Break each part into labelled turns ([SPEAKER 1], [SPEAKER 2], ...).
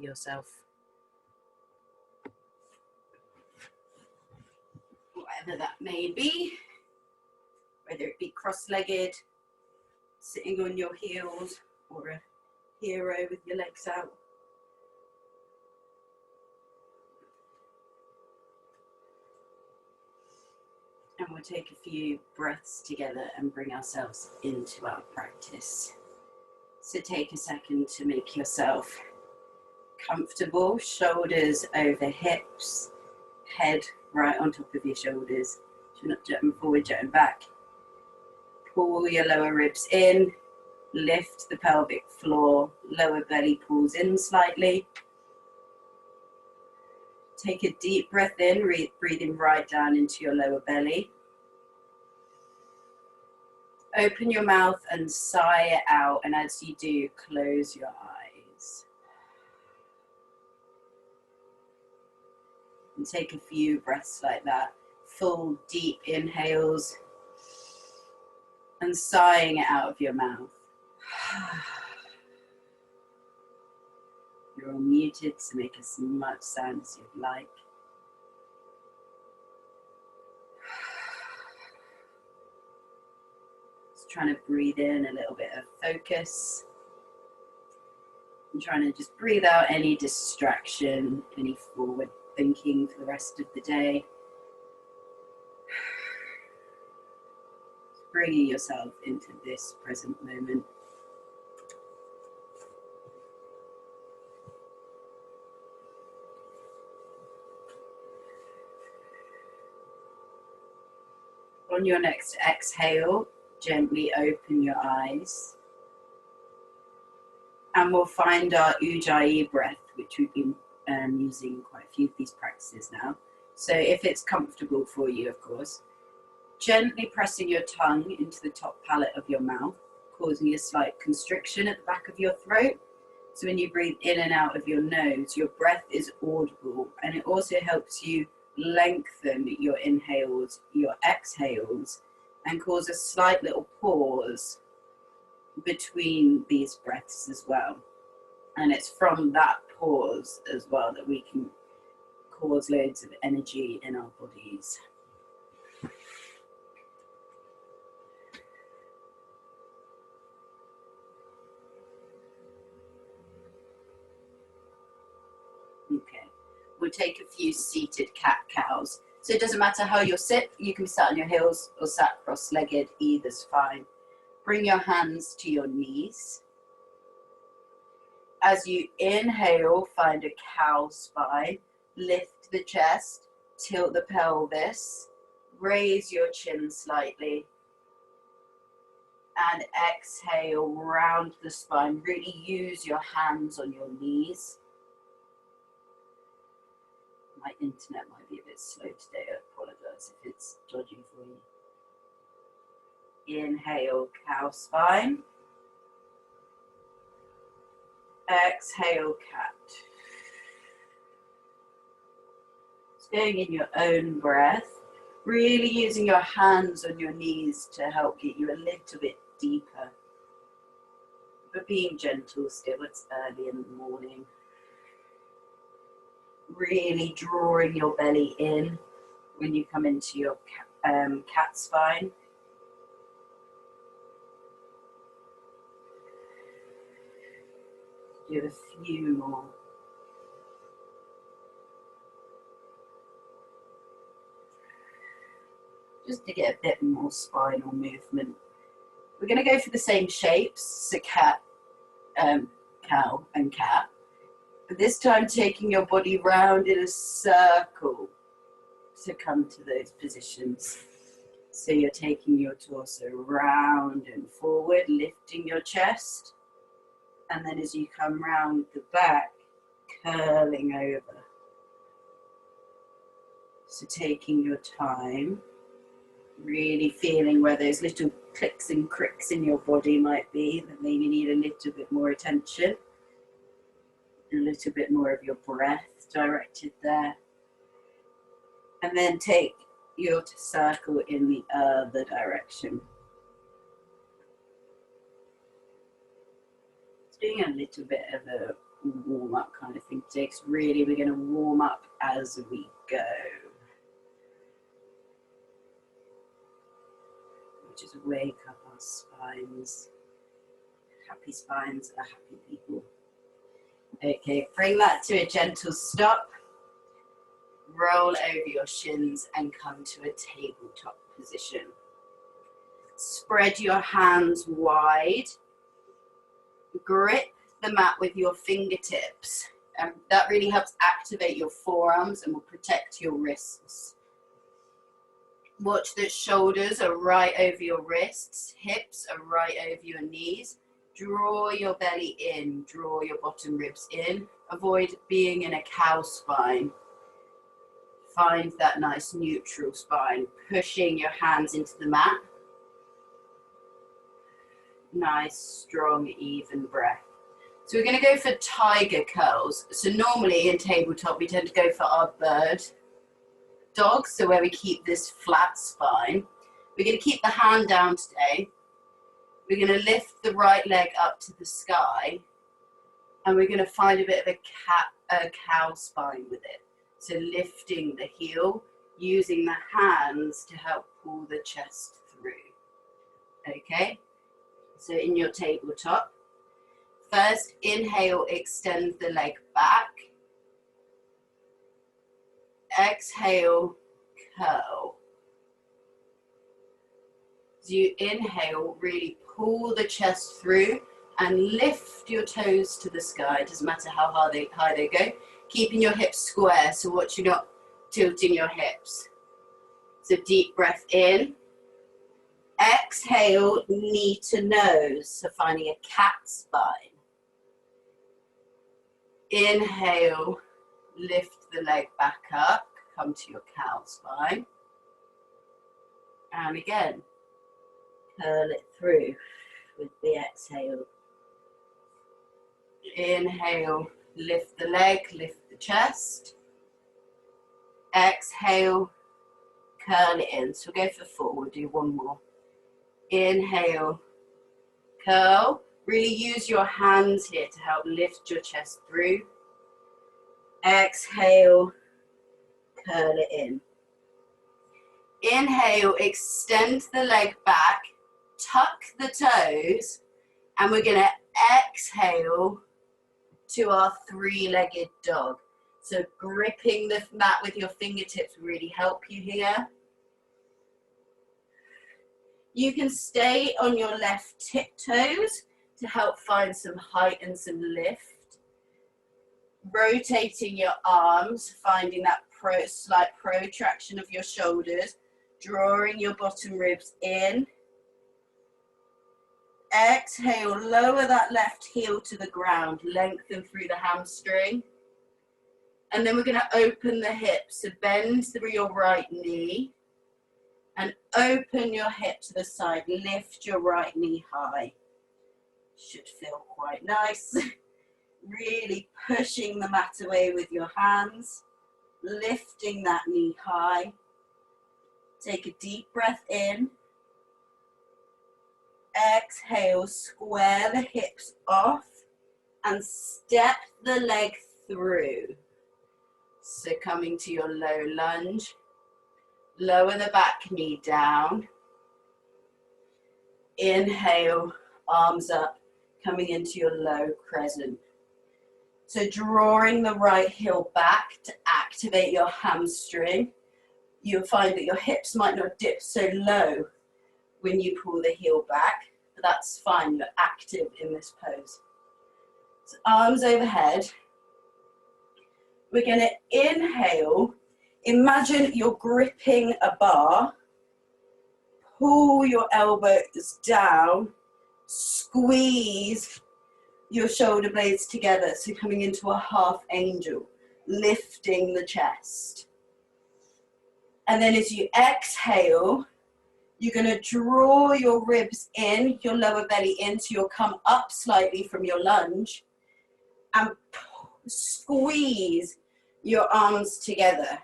[SPEAKER 1] yourself. Whatever that may be, whether it be cross-legged, sitting on your heels, or a hero with your legs out. And we'll take a few breaths together and bring ourselves into our practice. So take a second to make yourself comfortable, shoulders over hips, head right on top of your shoulders. So you're not jutting forward, jutting back. Pull your lower ribs in, lift the pelvic floor, lower belly pulls in slightly. Take a deep breath in, breathing right down into your lower belly. Open your mouth and sigh it out, and as you do, close your eyes. And take a few breaths like that. Full, deep inhales, and sighing it out of your mouth. You're all muted, so make as much sound as you'd like. Just trying to breathe in a little bit of focus. And trying to just breathe out any distraction, any forward thinking for the rest of the day. Just bringing yourself into this present moment. On your next exhale, gently open your eyes. And we'll find our Ujayi breath, which we've been using quite a few of these practices now. So if it's comfortable for you, of course, gently pressing your tongue into the top palate of your mouth, causing a slight constriction at the back of your throat. So when you breathe in and out of your nose, your breath is audible, and it also helps you lengthen your inhales, your exhales, and cause a slight little pause between these breaths as well. And it's from that pause as well that we can cause loads of energy in our bodies. Okay. We'll take a few seated cat-cows. So it doesn't matter how you sit, you can be sat on your heels or sat cross-legged, either's fine. Bring your hands to your knees. As you inhale, find a cow spine, lift the chest, tilt the pelvis, raise your chin slightly, and exhale, round the spine. Really use your hands on your knees. My internet might be a bit slow today, I apologize if it's dodgy for you. Inhale, cow spine. Exhale, cat. Staying in your own breath, really using your hands on your knees to help get you a little bit deeper. But being gentle still, it's early in the morning. Really drawing your belly in when you come into your cat spine. Do a few more. Just to get a bit more spinal movement. We're going to go for the same shapes, so cat, cow and cat. But this time taking your body round in a circle to come to those positions. So you're taking your torso round and forward, lifting your chest. And then as you come round the back, curling over. So taking your time, really feeling where those little clicks and cricks in your body might be that maybe need a little bit more attention. A little bit more of your breath directed there. And then take your circle in the other direction. Doing a little bit of a warm up kind of thing today, because really we're going to warm up as we go. Just wake up our spines. Happy spines are happy people. Okay, bring that to a gentle stop. Roll over your shins and come to a tabletop position. Spread your hands wide. Grip the mat with your fingertips. That really helps activate your forearms and will protect your wrists. Watch that shoulders are right over your wrists, hips are right over your knees. Draw your belly in, draw your bottom ribs in. Avoid being in a cow spine. Find that nice neutral spine, pushing your hands into the mat. Nice, strong, even breath. So we're going to go for tiger curls. So normally in tabletop we tend to go for our bird dog, so where we keep this flat spine. We're going to keep the hand down today. We're going to lift the right leg up to the sky, and we're going to find a bit of a cow spine with it. So lifting the heel, using the hands to help pull the chest through. Okay, so in your tabletop, first inhale, extend the leg back. Exhale, curl. As you inhale, really pull the chest through and lift your toes to the sky. It doesn't matter how high they go. Keeping your hips square, so watch you're not tilting your hips. So deep breath in. Exhale, knee to nose, so finding a cat spine. Inhale, lift the leg back up, come to your cow spine. And again, curl it through with the exhale. Inhale, lift the leg, lift the chest. Exhale, curl it in. So we'll go for 4, we'll do one more. Inhale, curl. Really use your hands here to help lift your chest through. Exhale, curl it in. Inhale, extend the leg back, tuck the toes, and we're going to exhale to our 3-legged dog. So gripping the mat with your fingertips will really help you here. You can stay on your left tiptoes to help find some height and some lift. Rotating your arms, finding that slight protraction of your shoulders, drawing your bottom ribs in. Exhale, lower that left heel to the ground, lengthen through the hamstring. And then we're going to open the hips, so bend through your right knee and open your hip to the side, lift your right knee high. Should feel quite nice. Really pushing the mat away with your hands, lifting that knee high. Take a deep breath in. Exhale, square the hips off and step the leg through. So coming to your low lunge, lower the back knee down. Inhale, arms up, coming into your low crescent. So drawing the right heel back to activate your hamstring. You'll find that your hips might not dip so low when you pull the heel back, but that's fine, you're active in this pose. So arms overhead. We're going to inhale. Imagine you're gripping a bar. Pull your elbows down. Squeeze your shoulder blades together. So coming into a half angel, lifting the chest. And then as you exhale, you're going to draw your ribs in, your lower belly in, so you'll come up slightly from your lunge and squeeze your arms together.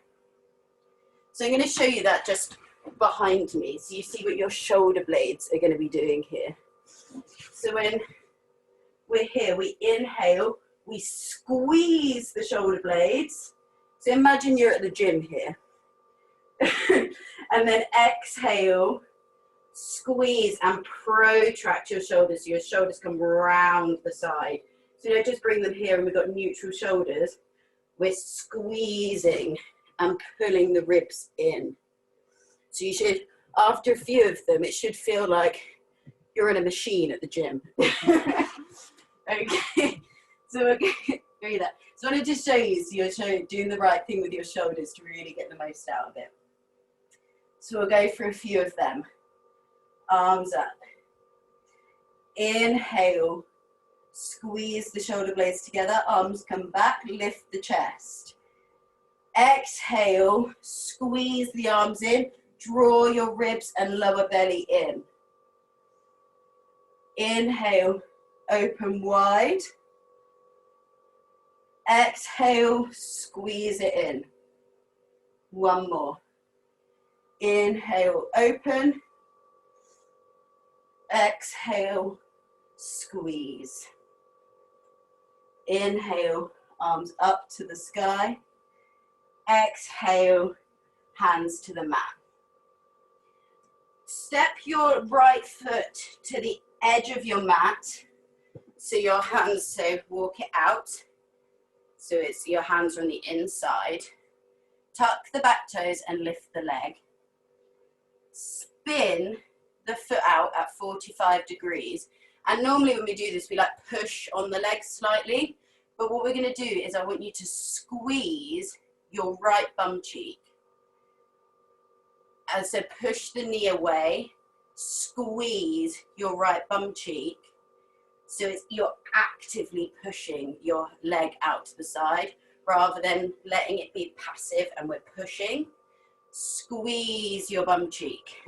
[SPEAKER 1] So I'm going to show you that just behind me, so you see what your shoulder blades are going to be doing here. So when we're here, we inhale, We squeeze the shoulder blades. So imagine you're at the gym here. And then exhale, squeeze and protract your shoulders. So your shoulders come round the side. So you don't just bring them here and we've got neutral shoulders. We're squeezing and pulling the ribs in. So you should, after a few of them, it should feel like you're in a machine at the gym. Okay, so we're going to do that. So I wanted to show you, so you're doing the right thing with your shoulders to really get the most out of it. So we'll go for a few of them. Arms up. Inhale, squeeze the shoulder blades together, arms come back, lift the chest. Exhale, squeeze the arms in, draw your ribs and lower belly in. Inhale, open wide. Exhale, squeeze it in. One more. Inhale, open. Exhale, squeeze. Inhale, arms up to the sky. Exhale, hands to the mat. Step your right foot to the edge of your mat. So your hands, so walk it out. So it's your hands are on the inside. Tuck the back toes and lift the leg. Spin the foot out at 45 degrees. And normally when we do this, we like push on the legs slightly. But what we're going to do is I want you to squeeze your right bum cheek. And so push the knee away, squeeze your right bum cheek. So you're actively pushing your leg out to the side rather than letting it be passive and we're pushing. Squeeze your bum cheek.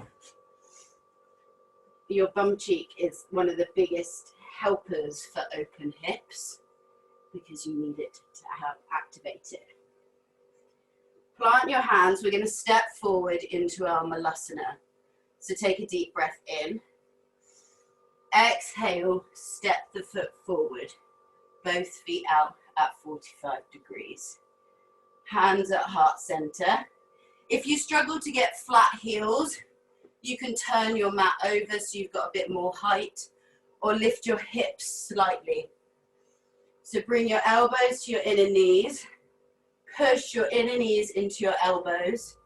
[SPEAKER 1] Your bum cheek is one of the biggest helpers for open hips because you need it to help activate it. Plant your hands. We're going to step forward into our Malasana. So take a deep breath in. Exhale, step the foot forward. Both feet out at 45 degrees. Hands at heart center. If you struggle to get flat heels, you can turn your mat over so you've got a bit more height, or lift your hips slightly. So bring your elbows to your inner knees. Push your inner knees into your elbows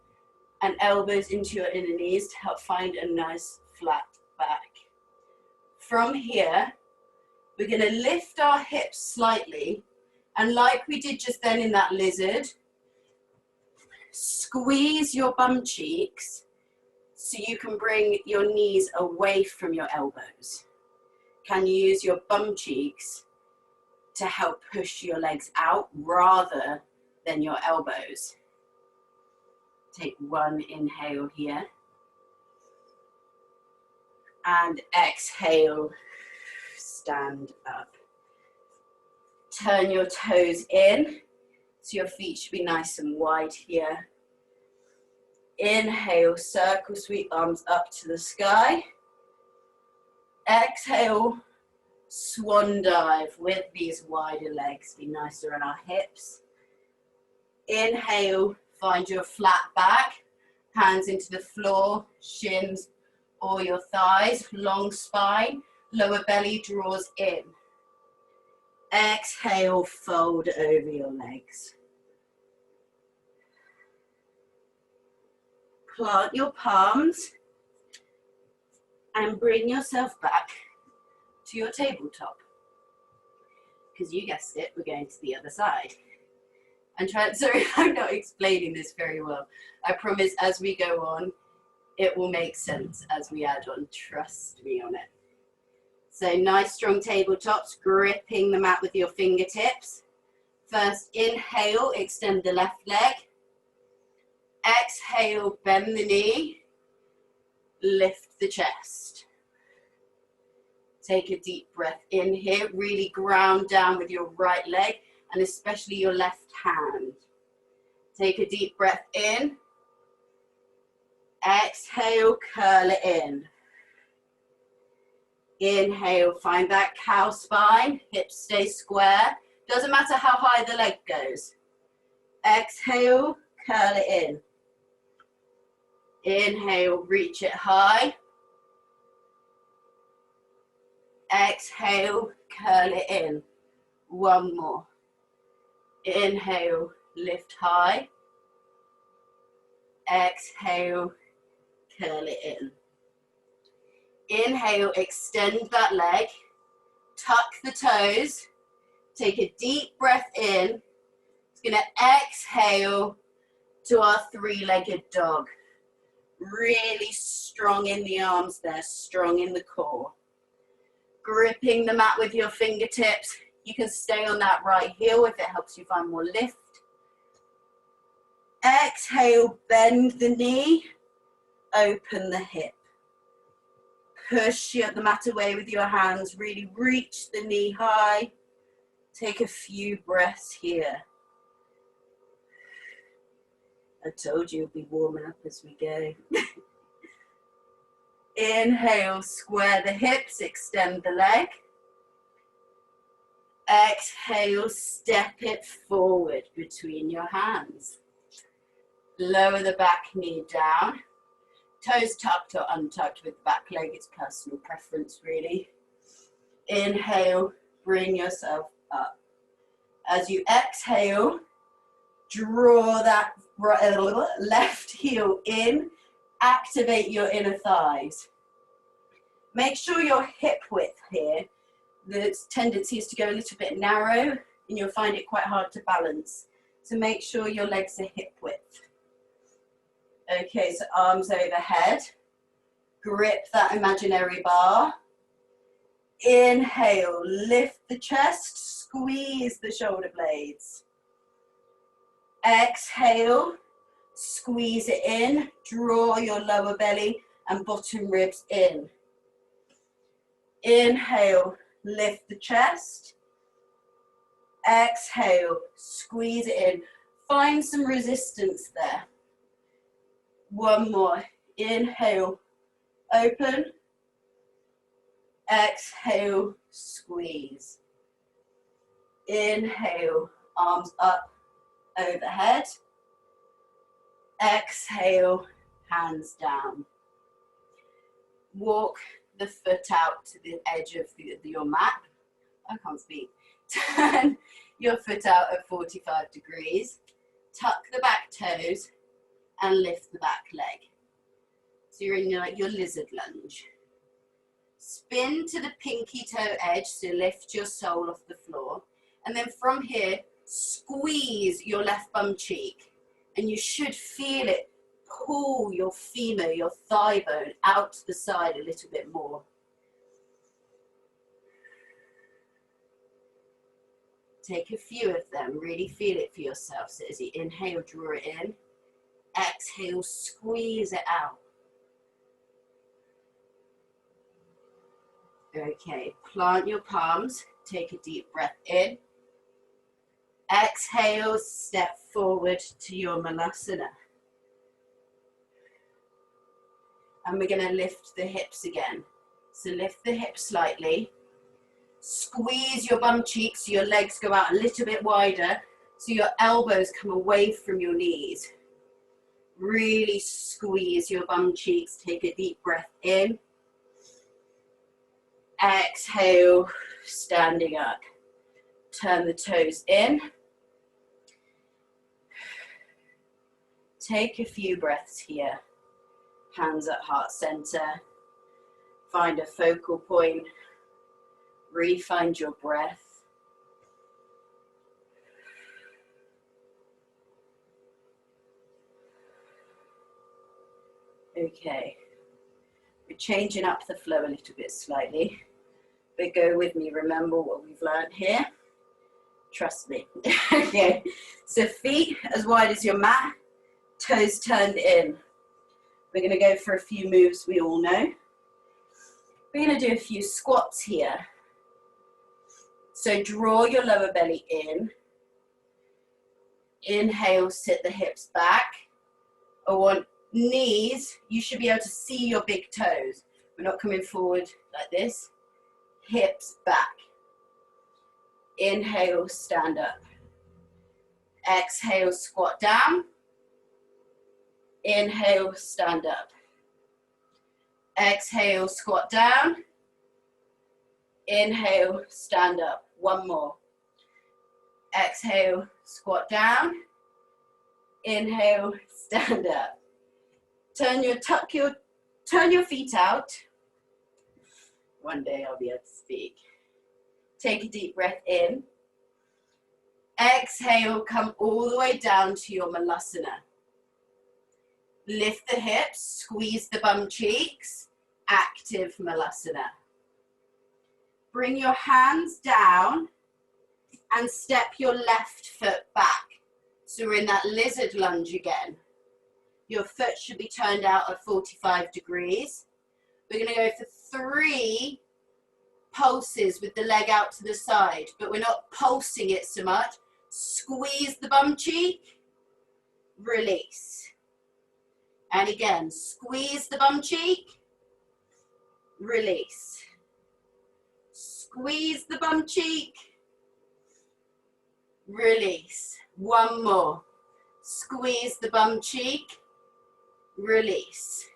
[SPEAKER 1] and elbows into your inner knees to help find a nice flat back. From here, we're going to lift our hips slightly, and like we did just then in that lizard, squeeze your bum cheeks so you can bring your knees away from your elbows. Can you use your bum cheeks to help push your legs out rather than your elbows? Take one inhale here. And exhale, stand up. Turn your toes in, so your feet should be nice and wide here. Inhale, circle sweep arms up to the sky. Exhale, swan dive with these wider legs. Be nicer on our hips. Inhale, find your flat back. Hands into the floor, shins or your thighs, long spine, lower belly draws in. Exhale, fold over your legs. Plant your palms and bring yourself back to your tabletop. Because you guessed it, we're going to the other side. And sorry, I'm not explaining this very well. I promise as we go on, it will make sense as we add on. Trust me on it. So nice strong tabletops, gripping the mat with your fingertips. First inhale, extend the left leg. Exhale, bend the knee. Lift the chest. Take a deep breath in here. Really ground down with your right leg and especially your left hand. Take a deep breath in. Exhale, curl it in. Inhale, find that cow spine. Hips stay square. Doesn't matter how high the leg goes. Exhale, curl it in. Inhale, reach it high. Exhale, curl it in. One more. Inhale, lift high. Exhale, curl it in. Inhale, extend that leg. Tuck the toes. Take a deep breath in. It's going to exhale to our three-legged dog. Really strong in the arms there, strong in the core. Gripping the mat with your fingertips. You can stay on that right heel if it helps you find more lift. Exhale, bend the knee, open the hip. Push the mat away with your hands, really reach the knee high. Take a few breaths here. I told you we'll be warming up as we go. Inhale, square the hips, extend the leg. Exhale, step it forward between your hands. Lower the back knee down. Toes tucked or untucked with the back leg, it's personal preference really. Inhale, bring yourself up. As you exhale, draw that left heel in, activate your inner thighs. Make sure your hip width here, the tendency is to go a little bit narrow and you'll find it quite hard to balance. So make sure your legs are hip width. Okay, so arms overhead. Grip that imaginary bar. Inhale, lift the chest, squeeze the shoulder blades. Exhale, squeeze it in, draw your lower belly and bottom ribs in. Inhale, lift the chest. Exhale, squeeze it in. Find some resistance there. One more. Inhale, open. Exhale, squeeze. Inhale, arms up overhead. Exhale, hands down. Walk the foot out to the edge of your mat. I can't speak. Turn your foot out at 45 degrees. Tuck the back toes and lift the back leg. So you're in your lizard lunge. Spin to the pinky toe edge, so lift your sole off the floor. And then from here, squeeze your left bum cheek. And you should feel it pull your femur, your thigh bone, out to the side a little bit more. Take a few of them, really feel it for yourself. So as you inhale, draw it in. Exhale, squeeze it out. Okay, plant your palms, take a deep breath in. Exhale, step forward to your Malasana. And we're going to lift the hips again. So lift the hips slightly. Squeeze your bum cheeks so your legs go out a little bit wider, so your elbows come away from your knees. Really squeeze your bum cheeks. Take a deep breath in. Exhale, standing up. Turn the toes in. Take a few breaths here. Hands at heart center. Find a focal point. Re-find your breath. Okay. We're changing up the flow a little bit slightly. But go with me, remember what we've learned here. Trust me. Okay, so feet as wide as your mat, toes turned in. We're going to go for a few moves we all know. We're going to do a few squats here. So draw your lower belly in. Inhale, sit the hips back. On knees, you should be able to see your big toes. We're not coming forward like this. Hips back. Inhale, stand up. Exhale, squat down. Inhale, stand up. Exhale, squat down. Inhale, stand up. One more. Exhale, squat down. Inhale, stand up. Turn your feet out. One day I'll be able to speak. Take a deep breath in. Exhale, come all the way down to your Malasana. Lift the hips, squeeze the bum cheeks. Active Malasana. Bring your hands down and step your left foot back. So we're in that lizard lunge again. Your foot should be turned out at 45 degrees. We're going to go for 3 pulses with the leg out to the side, but we're not pulsing it so much. Squeeze the bum cheek, release. And again, squeeze the bum cheek, release. Squeeze the bum cheek, release. One more. Squeeze the bum cheek, release.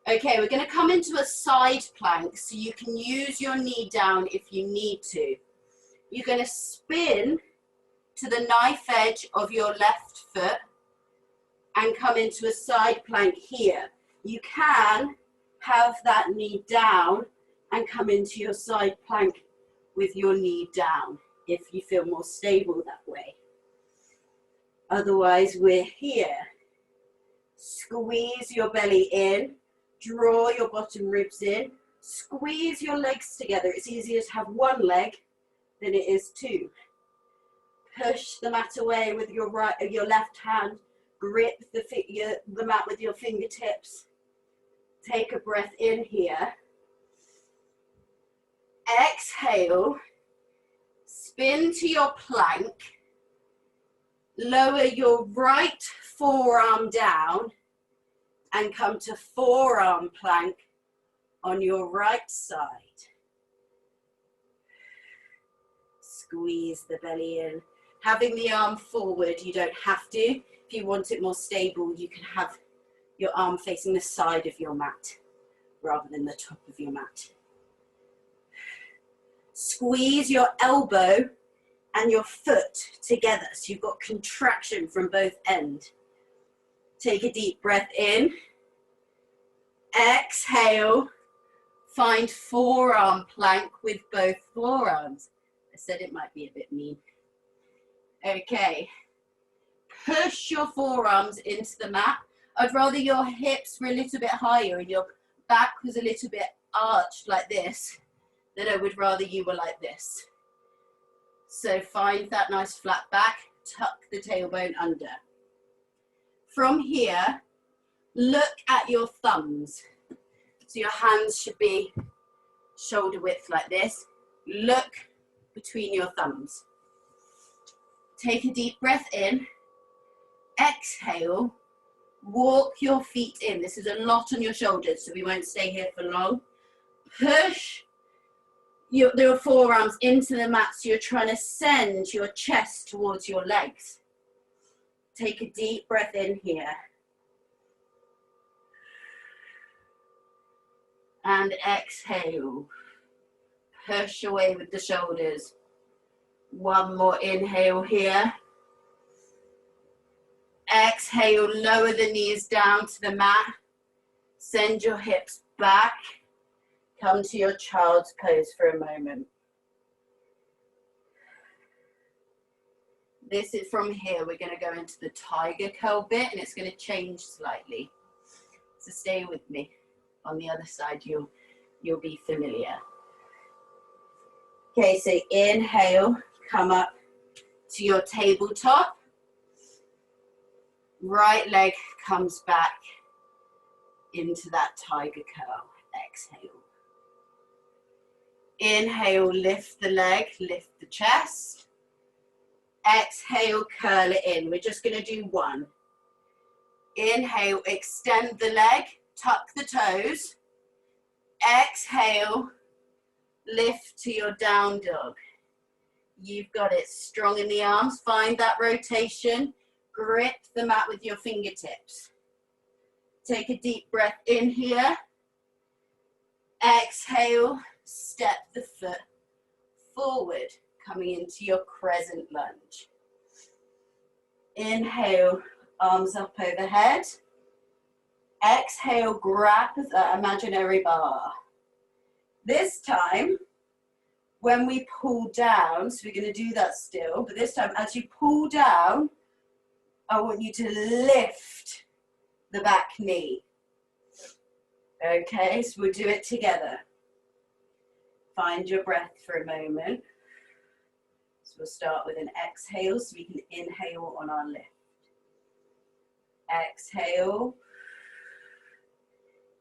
[SPEAKER 1] Okay, we're going to come into a side plank, so you can use your knee down if you need to. You're going to spin to the knife edge of your left foot and come into a side plank here. You can have that knee down and come into your side plank with your knee down if you feel more stable that way. Otherwise, we're here. Squeeze your belly in, draw your bottom ribs in, squeeze your legs together. It's easier to have one leg than it is 2. Push the mat away with your left hand, grip the mat with your fingertips. Take a breath in here. Exhale, spin to your plank. Lower your right forearm down and come to forearm plank on your right side. Squeeze the belly in. Having the arm forward, you don't have to. If you want it more stable, you can have your arm facing the side of your mat rather than the top of your mat. Squeeze your elbow and your foot together, so you've got contraction from both ends. Take a deep breath in. Exhale. Find forearm plank with both forearms. I said it might be a bit mean. Okay. Push your forearms into the mat. I'd rather your hips were a little bit higher and your back was a little bit arched like this than I would rather you were like this. So find that nice flat back, tuck the tailbone under. From here, look at your thumbs. So your hands should be shoulder width like this. Look between your thumbs. Take a deep breath in. Exhale. Walk your feet in. This is a lot on your shoulders, so we won't stay here for long. Push your forearms into the mat, so you're trying to send your chest towards your legs. Take a deep breath in here. And exhale. Push away with the shoulders. One more inhale here. Exhale, lower the knees down to the mat. Send your hips back. Come to your child's pose for a moment. This is from here, we're going to go into the tiger curl bit, and it's going to change slightly. So stay with me. On the other side, you'll be familiar. Okay, so inhale, come up to your tabletop. Right leg comes back into that tiger curl. Exhale. Inhale, lift the leg, lift the chest. Exhale, curl it in. We're just going to do one. Inhale, extend the leg, tuck the toes. Exhale, lift to your down dog. You've got it. Strong in the arms. Find that rotation. Grip the mat with your fingertips. Take a deep breath in here. Exhale. Step the foot forward, coming into your crescent lunge. Inhale, arms up overhead. Exhale, grab that imaginary bar. This time, when we pull down, so we're going to do that still, but this time as you pull down, I want you to lift the back knee. Okay, so we'll do it together. Find your breath for a moment. So we'll start with an exhale so we can inhale on our lift. Exhale.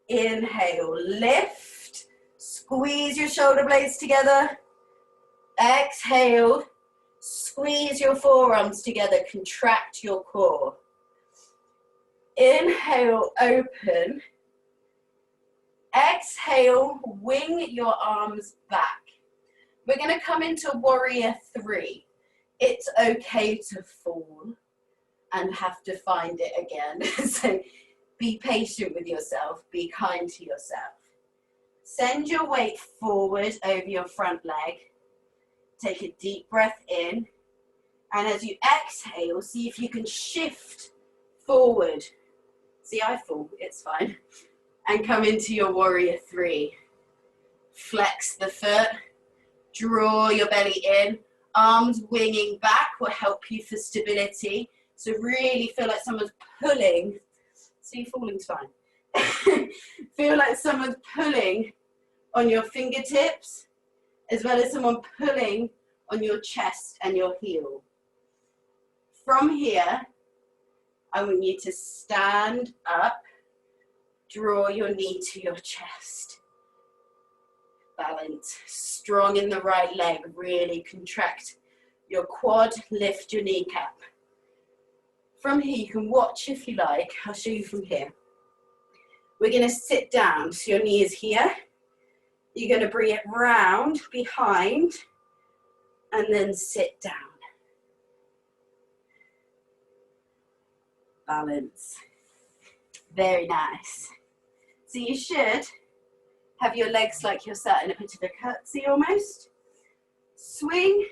[SPEAKER 1] Inhale, lift. Squeeze your shoulder blades together. Exhale. Squeeze your forearms together. Contract your core. Inhale, open. Exhale, wing your arms back. We're going to come into warrior 3. It's okay to fall and have to find it again. So be patient with yourself. Be kind to yourself. Send your weight forward over your front leg. Take a deep breath in. And as you exhale, see if you can shift forward. See, I fall. It's fine. And come into your warrior 3. Flex the foot, draw your belly in, arms winging back will help you for stability. So really feel like someone's pulling. See, falling's fine. Feel like someone's pulling on your fingertips, as well as someone pulling on your chest and your heel. From here, I want you to stand up. Draw your knee to your chest. Balance. Strong in the right leg. Really contract your quad. Lift your kneecap. From here, you can watch if you like. I'll show you from here. We're going to sit down. So your knee is here. You're going to bring it round behind and then sit down. Balance. Very nice. So you should have your legs like you're sat in a bit of a curtsy almost. Swing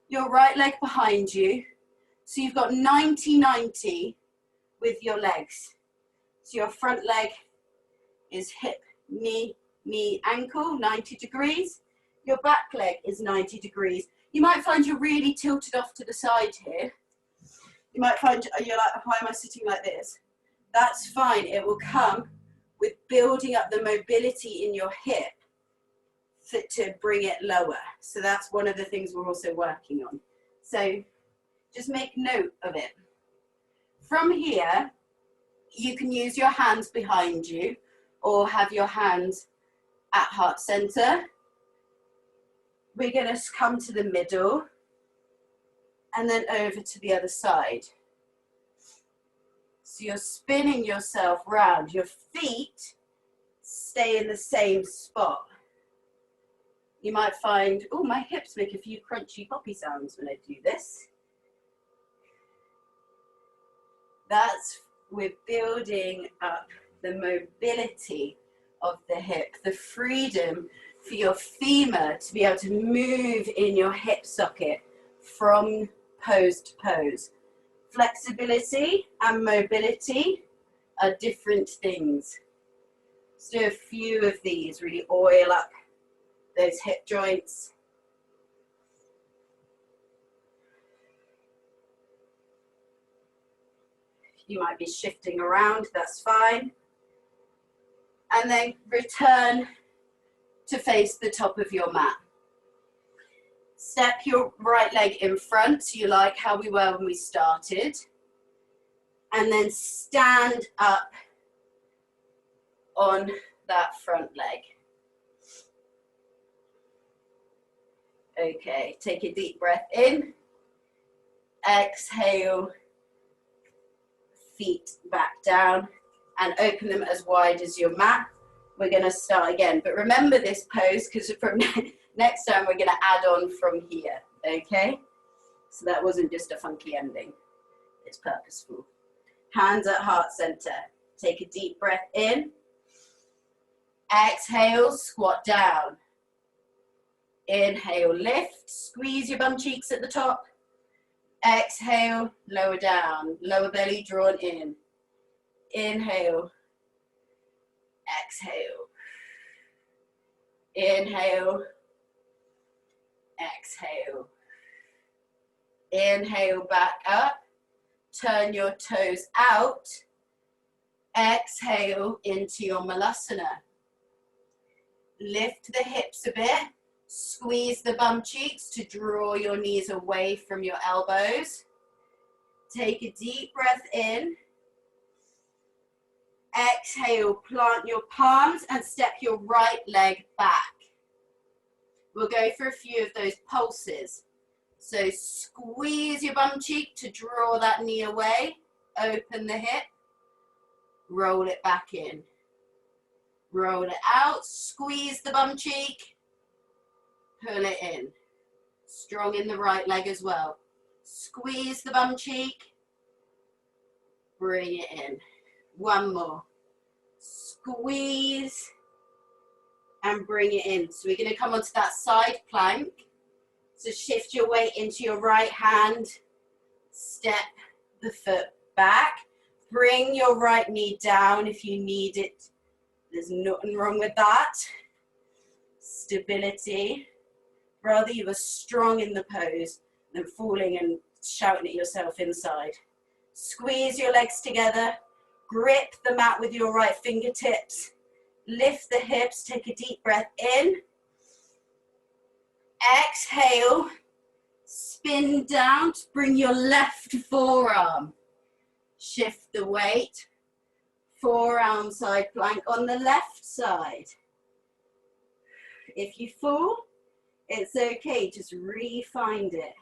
[SPEAKER 1] your right leg behind you. So you've got 90-90 with your legs. So your front leg is hip, knee, knee, ankle, 90 degrees. Your back leg is 90 degrees. You might find you're really tilted off to the side here. You might find you're like, why am I sitting like this? That's fine. It will come with building up the mobility in your hip to bring it lower. So that's one of the things we're also working on. So just make note of it. From here, you can use your hands behind you or have your hands at heart center. We're going to come to the middle and then over to the other side. So you're spinning yourself round. Your feet stay in the same spot. You might find, oh, my hips make a few crunchy poppy sounds when I do this. That's, we're building up the mobility of the hip, the freedom for your femur to be able to move in your hip socket from pose to pose. Flexibility and mobility are different things. Let's do a few of these, really oil up those hip joints. You might be shifting around, that's fine. And then return to face the top of your mat. Step your right leg in front, so you like how we were when we started. And then stand up on that front leg. Okay, take a deep breath in. Exhale, feet back down and open them as wide as your mat. We're going to start again, but remember this pose because from next time we're going to add on from here, okay? So that wasn't just a funky ending, it's purposeful. Hands at heart center. Take a deep breath in. Exhale, squat down. Inhale, lift, squeeze your bum cheeks at the top. Exhale, lower down, lower belly drawn in. Inhale, exhale. Inhale, exhale. Inhale, back up. Turn your toes out. Exhale into your Malasana. Lift the hips a bit. Squeeze the bum cheeks to draw your knees away from your elbows. Take a deep breath in. Exhale, plant your palms and step your right leg back. We'll go for a few of those pulses. So squeeze your bum cheek to draw that knee away. Open the hip. Roll it back in. Roll it out. Squeeze the bum cheek. Pull it in. Strong in the right leg as well. Squeeze the bum cheek. Bring it in. One more. Squeeze and bring it in. So we're going to come onto that side plank. So shift your weight into your right hand. Step the foot back. Bring your right knee down if you need it. There's nothing wrong with that. Stability. Rather, you are strong in the pose than falling and shouting at yourself inside. Squeeze your legs together. Grip the mat with your right fingertips. Lift the hips. Take a deep breath in. Exhale. Spin down to bring your left forearm. Shift the weight. Forearm side plank on the left side. If you fall, it's okay, just re-find it.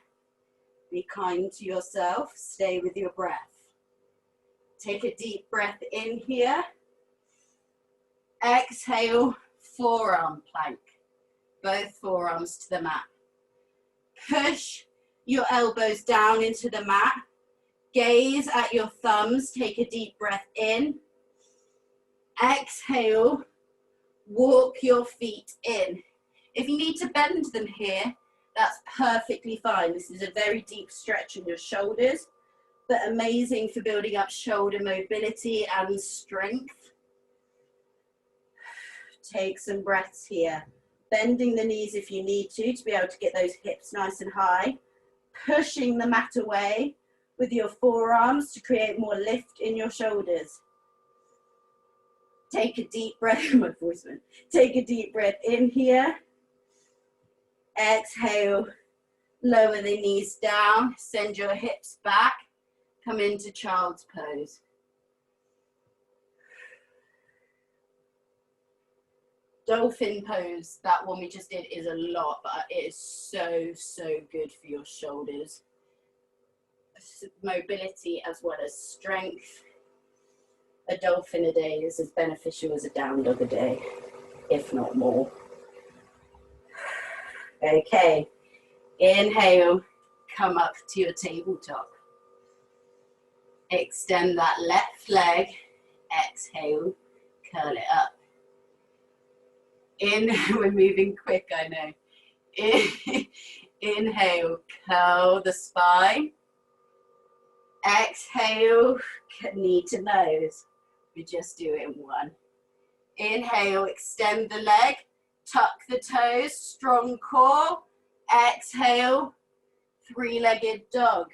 [SPEAKER 1] Be kind to yourself, stay with your breath. Take a deep breath in here. Exhale, forearm plank. Both forearms to the mat. Push your elbows down into the mat. Gaze at your thumbs, take a deep breath in. Exhale, walk your feet in. If you need to bend them here, that's perfectly fine. This is a very deep stretch in your shoulders, but amazing for building up shoulder mobility and strength. Take some breaths here. Bending the knees if you need to be able to get those hips nice and high. Pushing the mat away with your forearms to create more lift in your shoulders. Take a deep breath, my voice went. Take a deep breath in here. Exhale, lower the knees down, send your hips back, come into child's pose. Dolphin pose, that one we just did is a lot, but it is so, so good for your shoulders. Mobility as well as strength. A dolphin a day is as beneficial as a down dog a day, if not more. Okay, inhale, come up to your tabletop. Extend that left leg, exhale, curl it up. We're moving quick, I know. Inhale, curl the spine. Exhale, knee to nose. We just do it in one. Inhale, extend the leg, tuck the toes, strong core. Exhale, three-legged dog.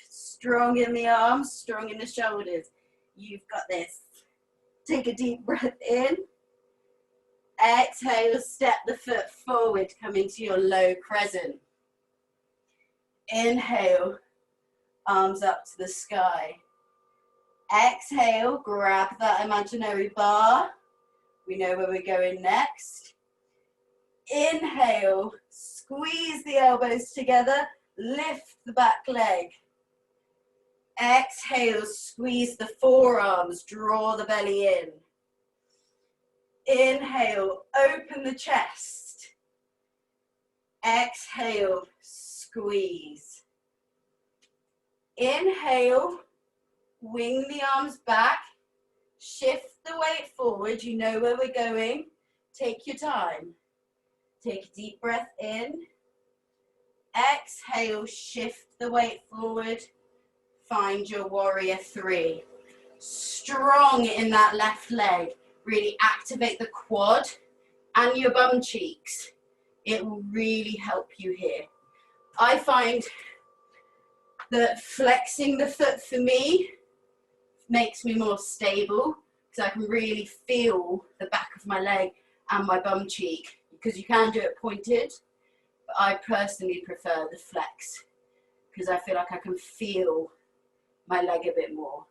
[SPEAKER 1] Strong in the arms, strong in the shoulders. You've got this. Take a deep breath in. Exhale, step the foot forward, come into your low crescent. Inhale, arms up to the sky. Exhale, grab that imaginary bar. We know where we're going next. Inhale, squeeze the elbows together, lift the back leg. Exhale, squeeze the forearms, draw the belly in. Inhale, open the chest. Exhale, squeeze. Inhale, wing the arms back. Shift the weight forward. You know where we're going. Take your time. Take a deep breath in. Exhale, shift the weight forward. Find your warrior three. Strong in that left leg. Really activate the quad and your bum cheeks. It will really help you here. I find that flexing the foot for me makes me more stable because I can really feel the back of my leg and my bum cheek, because you can do it pointed, but I personally prefer the flex because I feel like I can feel my leg a bit more.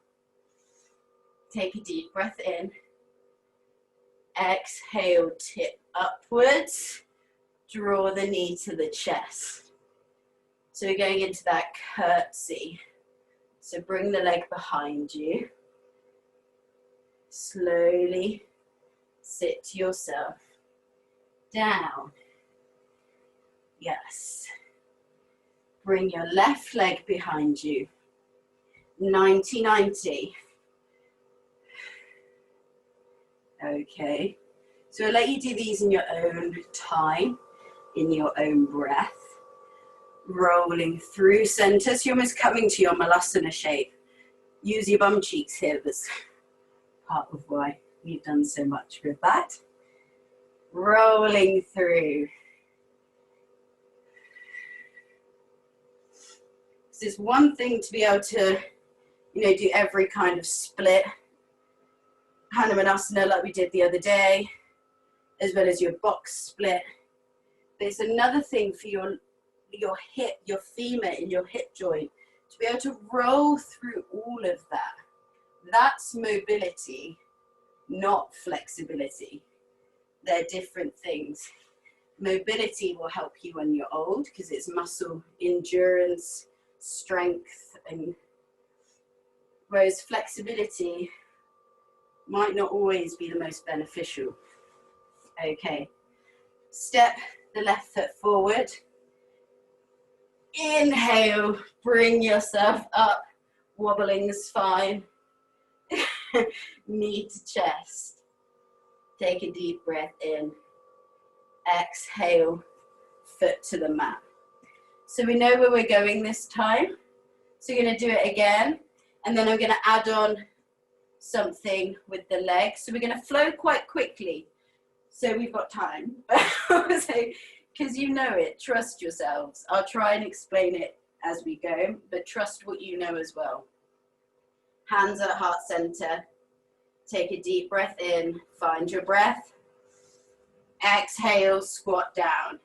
[SPEAKER 1] Take a deep breath in. Exhale, tip upwards. Draw the knee to the chest. So we're going into that curtsy. So bring the leg behind you. Slowly sit yourself down. Yes. Bring your left leg behind you. 90-90. Okay. So I'll let you do these in your own time, in your own breath. Rolling through center. So you're almost coming to your Malasana shape. Use your bum cheeks here. That's part of why we've done so much with that. Rolling through. It's one thing to be able to, do every kind of split Hanumanasana like we did the other day, as well as your box split. But it's another thing for your hip, your femur in your hip joint, to be able to roll through all of that. That's mobility, not flexibility. They're different things. Mobility will help you when you're old because it's muscle endurance, strength, and whereas flexibility might not always be the most beneficial. Okay, step the left foot forward. Inhale, bring yourself up, wobbling the spine, knee to chest. Take a deep breath in. Exhale, foot to the mat. So we know where we're going this time. So we're going to do it again, and then I'm going to add on something with the legs. So we're going to flow quite quickly. So we've got time. Because you know it, trust yourselves. I'll try and explain it as we go, but trust what you know as well. Hands at heart center. Take a deep breath in, find your breath. Exhale, squat down.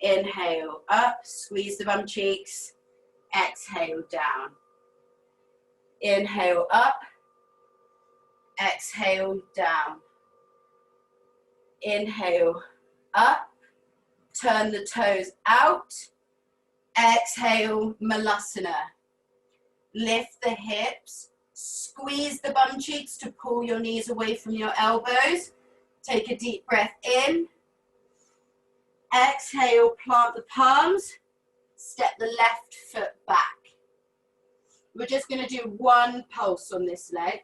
[SPEAKER 1] Inhale, up, squeeze the bum cheeks. Exhale, down. Inhale, up. Exhale, down. Inhale, up. Turn the toes out. Exhale, Malasana. Lift the hips. Squeeze the bum cheeks to pull your knees away from your elbows. Take a deep breath in. Exhale, plant the palms. Step the left foot back. We're just going to do one pulse on this leg.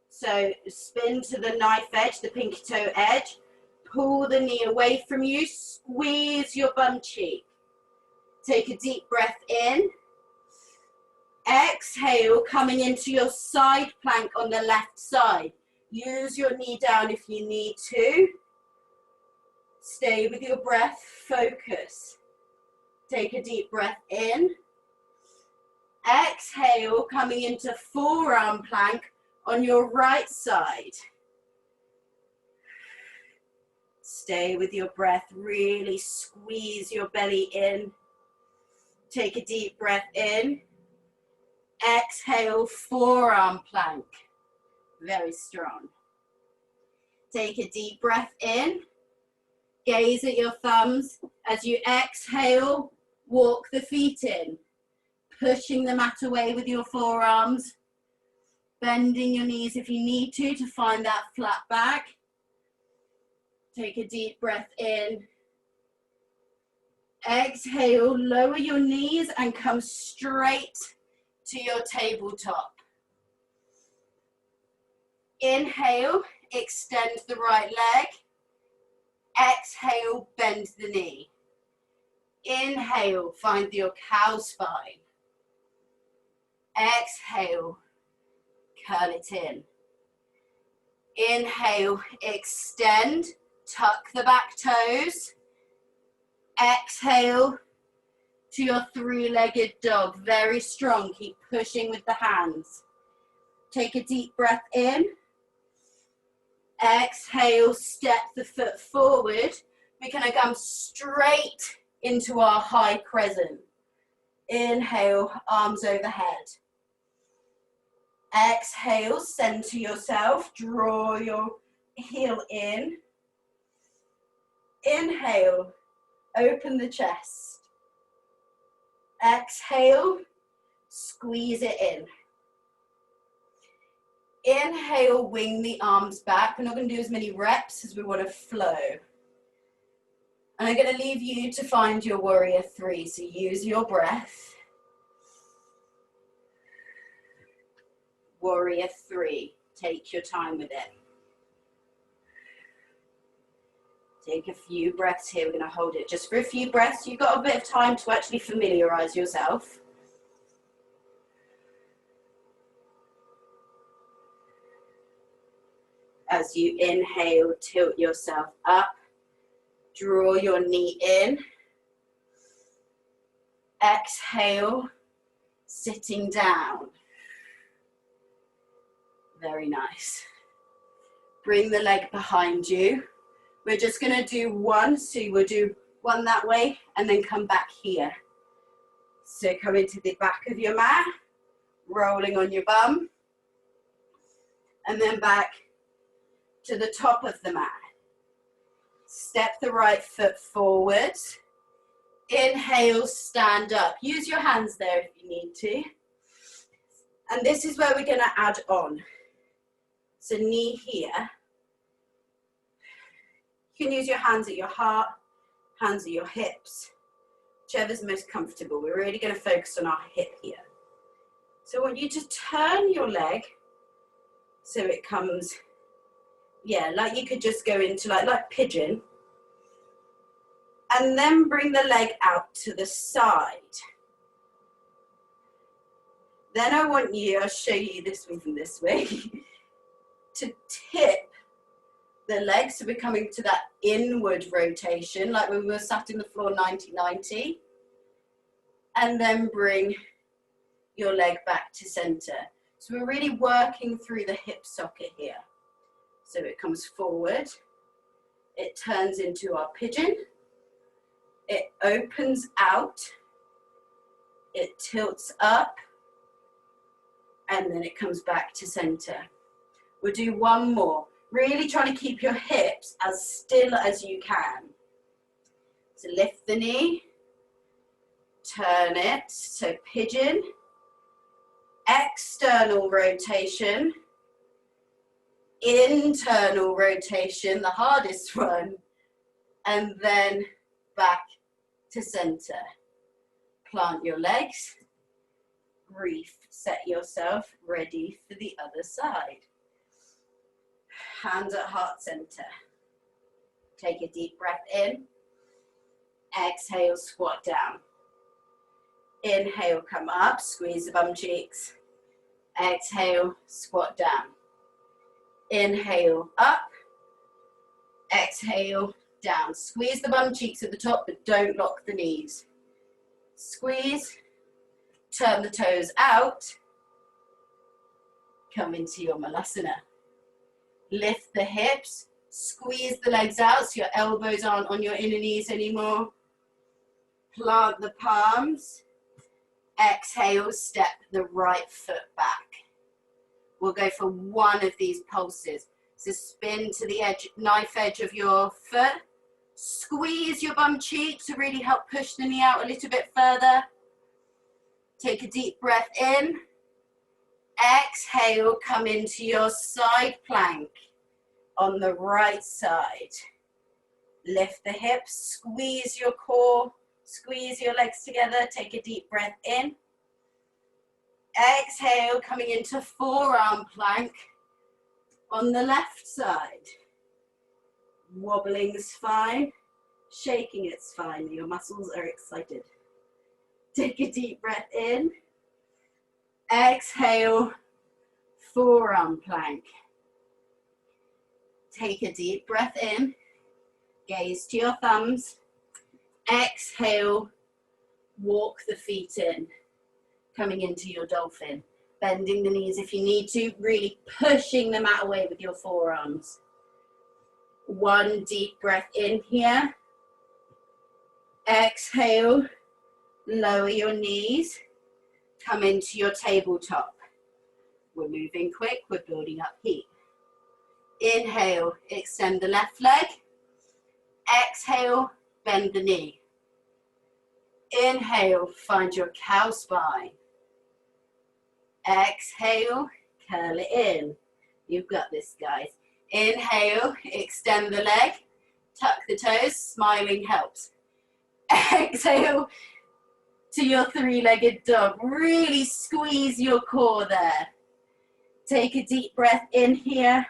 [SPEAKER 1] So spin to the knife edge, the pinky toe edge. Pull the knee away from you. Squeeze your bum cheek. Take a deep breath in. Exhale, coming into your side plank on the left side. Use your knee down if you need to. Stay with your breath, focus. Take a deep breath in. Exhale, coming into forearm plank on your right side. Stay with your breath, really squeeze your belly in. Take a deep breath in. Exhale, forearm plank. Very strong. Take a deep breath in. Gaze at your thumbs. As you exhale, walk the feet in. Pushing the mat away with your forearms. Bending your knees if you need to find that flat back. Take a deep breath in. Exhale, lower your knees and come straight to your tabletop. Inhale, extend the right leg. Exhale, bend the knee. Inhale, find your cow spine. Exhale, curl it in. Inhale, extend, tuck the back toes. Exhale to your three-legged dog, very strong, keep pushing with the hands. Take a deep breath in. Exhale, step the foot forward. We're gonna come straight into our high crescent. Inhale, arms overhead. Exhale, center yourself, draw your heel in. Inhale, open the chest. Exhale, squeeze it in. Inhale, wing the arms back. We're not going to do as many reps as we want to flow. And I'm going to leave you to find your warrior three. So use your breath. Warrior three. Take your time with it. Take a few breaths here. We're going to hold it just for a few breaths. You've got a bit of time to actually familiarize yourself. As you inhale, tilt yourself up. Draw your knee in. Exhale, sitting down. Very nice. Bring the leg behind you. We're just going to do one, so we'll do one that way and then come back here. So come into the back of your mat, rolling on your bum, and then back to the top of the mat. Step the right foot forward. Inhale, stand up. Use your hands there if you need to. And this is where we're going to add on. So knee here. You can use your hands at your heart, hands at your hips, whichever's most comfortable. We're really going to focus on our hip here. So I want you to turn your leg so it comes, yeah, like you could just go into like pigeon. And then bring the leg out to the side. Then I want you, I'll show you this one from this way, to tip the leg, so we're coming to that inward rotation, like when we were sat in the floor 90-90. And then bring your leg back to center. So we're really working through the hip socket here. So it comes forward, it turns into our pigeon, it opens out, it tilts up, and then it comes back to center. We'll do one more. Really trying to keep your hips as still as you can. So lift the knee, turn it, so pigeon, external rotation, internal rotation, the hardest one, and then back to center. Plant your legs, reset yourself, ready for the other side. Hands at heart center. Take a deep breath in. Exhale, squat down. Inhale, come up, squeeze the bum cheeks. Exhale, squat down. Inhale, up. Exhale, down. Squeeze the bum cheeks at the top, but don't lock the knees. Squeeze. Turn the toes out. Come into your Malasana. Lift the hips, squeeze the legs out so your elbows aren't on your inner knees anymore. Plant the palms. Exhale, step the right foot back. We'll go for one of these pulses. So spin to the edge, knife edge of your foot. Squeeze your bum cheek to really help push the knee out a little bit further. Take a deep breath in. Exhale, come into your side plank on the right side. Lift the hips, squeeze your core, Squeeze your legs together, take a deep breath in. Exhale, coming into forearm plank on the left side. Wobbling's fine, shaking it's fine, your muscles are excited. Take a deep breath in. Exhale, forearm plank. Take a deep breath in, gaze to your thumbs. Exhale, walk the feet in, coming into your dolphin. Bending the knees if you need to, really pushing the mat away with your forearms. One deep breath in here. Exhale, lower your knees, come into your tabletop. We're moving quick, we're building up heat. Inhale, extend the left leg. Exhale, bend the knee. Inhale, find your cow spine. Exhale, curl it in. You've got this, guys. Inhale, extend the leg, tuck the toes, smiling helps. Exhale to your three-legged dog. Really squeeze your core there. Take a deep breath in here.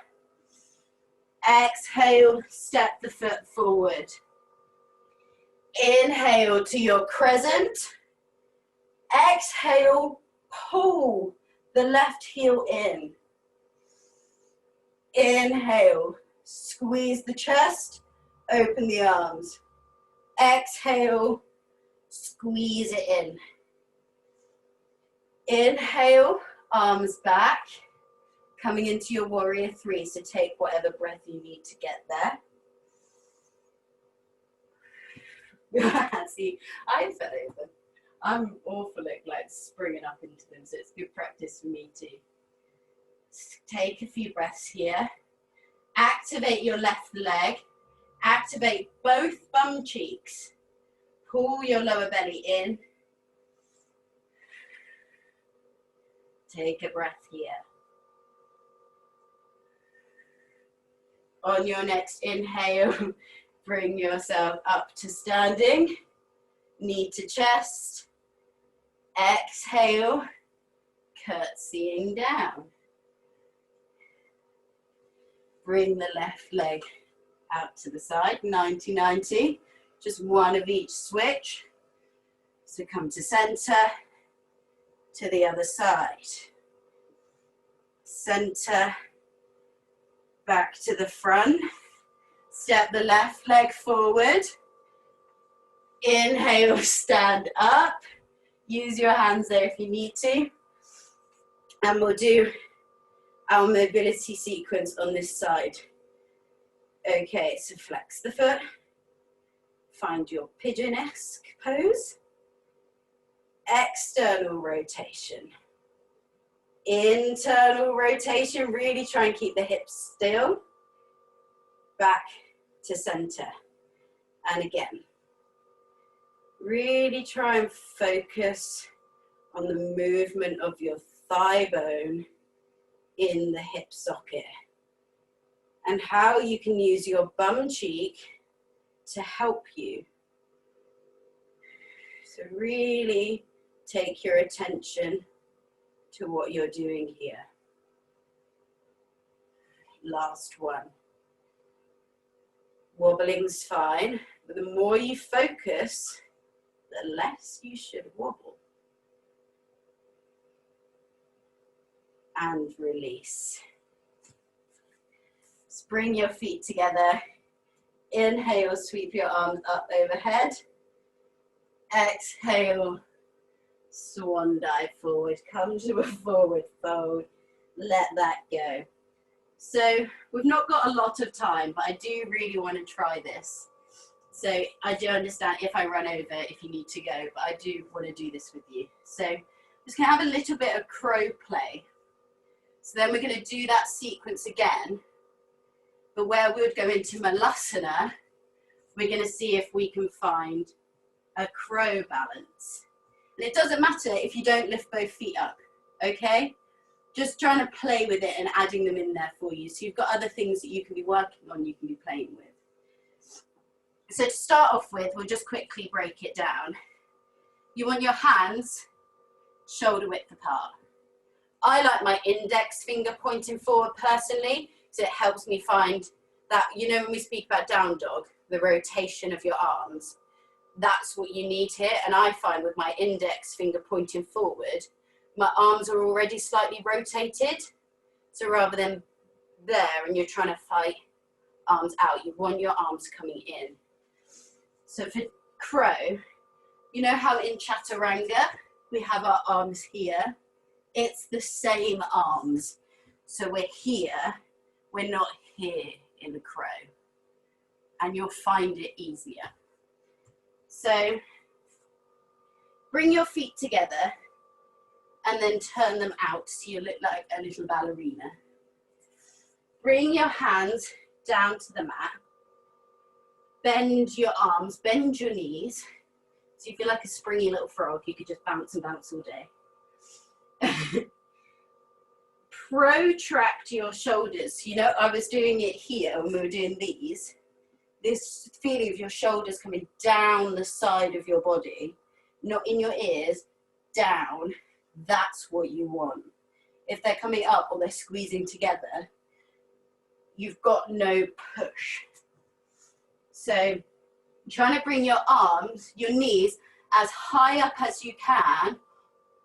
[SPEAKER 1] Exhale, step the foot forward. Inhale to your crescent. Exhale, pull the left heel in. Inhale, squeeze the chest, open the arms. Exhale, squeeze it in. Inhale, arms back, coming into your warrior three, so take whatever breath you need to get there. See, I fell over. I'm awful at like springing up into them, so it's good practice for me too. Take a few breaths here. Activate your left leg. Activate both bum cheeks. Pull your lower belly in. Take a breath here. On your next inhale, bring yourself up to standing. Knee to chest. Exhale, curtsying down. Bring the left leg out to the side, 90-90. Just one of each switch. So come to center, to the other side. Center, back to the front. Step the left leg forward. Inhale, stand up. Use your hands there if you need to. And we'll do our mobility sequence on this side. Okay, so flex the foot. Find your pigeon-esque pose. External rotation. Internal rotation, really try and keep the hips still. Back to center. And again. Really try and focus on the movement of your thigh bone in the hip socket and how you can use your bum cheek to help you. So really take your attention to what you're doing here. Last one. Wobbling's fine, but the more you focus, the less you should wobble. And release. Just bring your feet together. Inhale, sweep your arms up overhead. Exhale, swan dive forward. Come to a forward fold. Let that go. So we've not got a lot of time, but I do really want to try this. So I do understand if I run over, if you need to go, but I do want to do this with you. So I'm just going to have a little bit of crow play. So then we're going to do that sequence again, but where we would go into Malasana, we're going to see if we can find a crow balance. And it doesn't matter if you don't lift both feet up, okay? Just trying to play with it and adding them in there for you. So you've got other things that you can be working on, you can be playing with. So to start off with, we'll just quickly break it down. You want your hands shoulder width apart. I like my index finger pointing forward personally, so it helps me find that, you know, when we speak about down dog, the rotation of your arms, that's what you need here. And I find with my index finger pointing forward, my arms are already slightly rotated. So rather than there and you're trying to fight arms out, you want your arms coming in. So for crow, you know how in chaturanga we have our arms here? It's the same arms. So we're here, we're not here in the crow. And you'll find it easier. So bring your feet together and then turn them out so you look like a little ballerina. Bring your hands down to the mat. Bend your arms, bend your knees. So you feel like a springy little frog. You could just bounce and bounce all day. Protract your shoulders. You know, I was doing it here when we were doing these. This feeling of your shoulders coming down the side of your body, not in your ears, down. That's what you want. If they're coming up or they're squeezing together, you've got no push. So trying to bring your arms, your knees as high up as you can,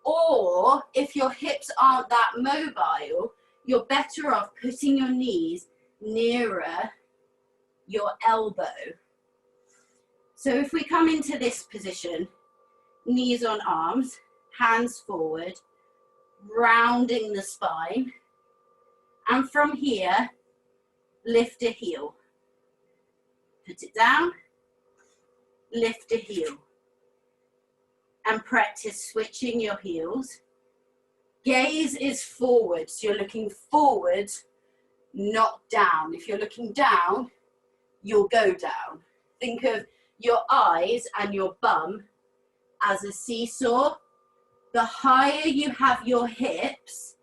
[SPEAKER 1] or if your hips aren't that mobile, you're better off putting your knees nearer your elbow. So if we come into this position, knees on arms, hands forward, rounding the spine, and from here, lift a heel. Put it down, lift a heel. And practice switching your heels. Gaze is forward, so you're looking forward, not down. If you're looking down, you'll go down. Think of your eyes and your bum as a seesaw. The higher you have your hips,